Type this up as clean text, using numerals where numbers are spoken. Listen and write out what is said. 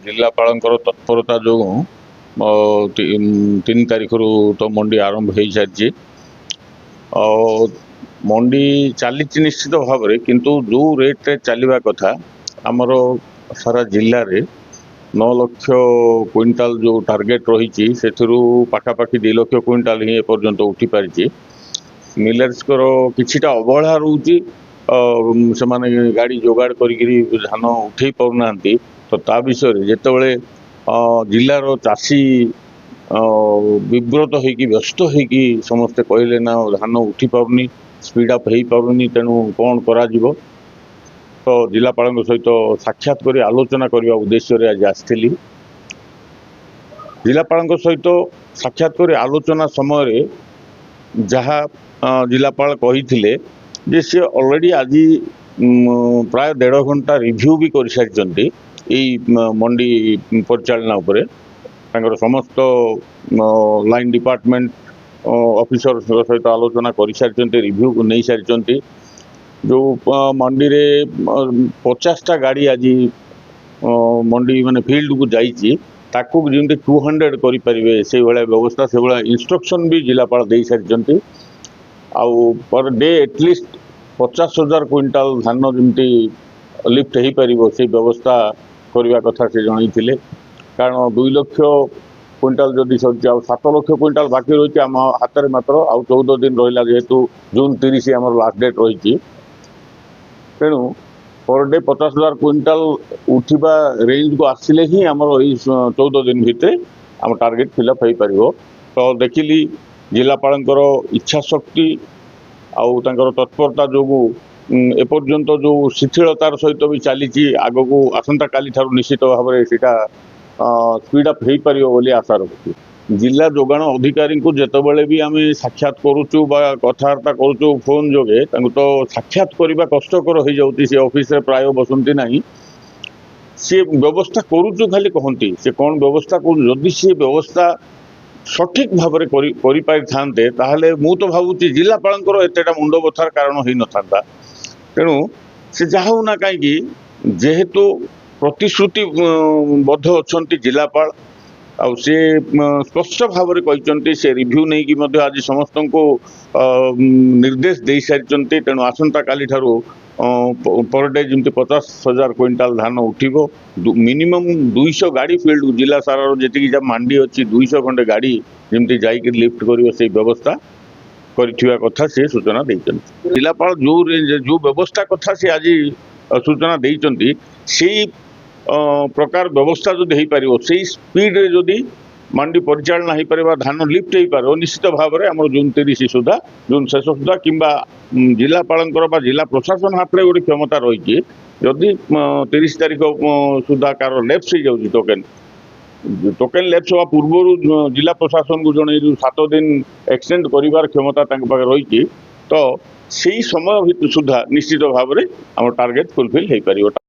जिलापाल तत्परता जो 3 तारीख रु तो मंडी आरंभ हो सारी मंडी चली निश्चित भाव में किंतु जो रेट रे चलवा कथा आमर सारा जिले में 9 लाख क्विंटाल जो टार्गेट रही से पाखापाखि 2 लाख क्विंटाल ही एपर्यंत उठी पारी मिलेट्स किछिटा अवहेला रोची से माने गाड़ी जोगाड़ करी धान उठे पारना तो ता विषय जिते जिलार चाषी विव्रत होगी व्यस्त होगी समस्ते कहले ना धान उठी पारनी स्पीड अप हो पारनी तेणु कौन करा तो जिलापाल सहित साक्षात कर आलोचना करने उद्देश्य आज आसती जिलापाल सहित साक्षात कर आलोचना समय जहाँ जिलापाल कही जे सी ऑलरेडी आज प्राय 1.5 घंटा रिव्यू भी कर सारी मंडी परिचालना उपरे समस्त लाइन डिपार्टमेंट ऑफिसर सहित आलोचना कर सारी रिव्यू नहीं सारी जो मंडी रे 50टा गाड़ी आज मंडी माने फील्ड को जाइए ताकू जमी 200 करें से व्यवस्था से भाया इंस्ट्रक्शन भी जिलापाल दे सारी आउ पर डे एटलिस्ट 50,000 क्विंटाल धान जमी लिफ्ट हो पार से व्यवस्था करने कथा से जनई कारण 2 लाख क्विंटाल जदि सर 7 लाख क्विंटाल बाकी रही आम हाथ में मात्र आउ 14 दिन रहा जेहेतु जून 30 आम लास्ट डेट रही तेणु पर डे 50,000 क्विंटाल उठा रेंज को आसिले ही आमर 14 दिन भितर आम टार्गेट फिलअप हो पार तो देखिली जिलापाल इच्छा शक्ति आउ तत्परता जो एपर्यंत जो शिथिलतार सहित भी चली आग को आसंता काली ठारू निश्चित भाव में सीटा स्पीड अप हो पार बोली आशा रखुँ जिला जोगाण अधिकारी को जितेबले भी आम साक्षात करुचु कथबार्ता करुचु फोन जोगे तो साक्षात करने कष्टकर हो जाऊँगी सी ऑफिस रे प्राय बसंती ना सी व्यवस्था करुचु खाली कहती से कौन व्यवस्था जदि सी व्यवस्था सठिक भाव में ताहले मु तो भावुची जिलापाल एतेटा मुंड बथार कारण हो न था तेणु से जहाँ ना कहीं जेहेतु प्रतिश्रुति बद्ध अच्छा जिलापाल आउ सी स्पष्ट भाव में कहते से रिव्यू नहीं कि आज समस्त को निर्देश दे सारी तेणु आसंता काली ठारू पर डे जमी 50,000 क्विंटाल धान उठो मिनिमम 200 गाड़ी फील्ड जिला सारा जी मंडी अच्छी 200 खंडे गाड़ी जमी जा लिफ्ट कर से व्यवस्था कर कथा से सूचना देते जिलापाल जो व्यवस्था कथा से आज सूचना देते से प्रकार व्यवस्था जदि हो पार से स्पीड रे जदि मंडी परिचालना हो पार धान लिफ्ट हो पार निश्चित भाव में आम जून 30 सुधा जून शेष सुधा कि जिलापाल जिला प्रशासन हाथ में गोटे क्षमता रही जदि 30 तारीख सुधा कार लैप्स हो जाऊँगी टोकेन लैप्स हवा पूर्व जिला प्रशासन को जन 7 दिन एक्सटेंड कर क्षमता रही तो से समय सुधा निश्चित भाव में आम टार्गेट फुलफिल हो पार।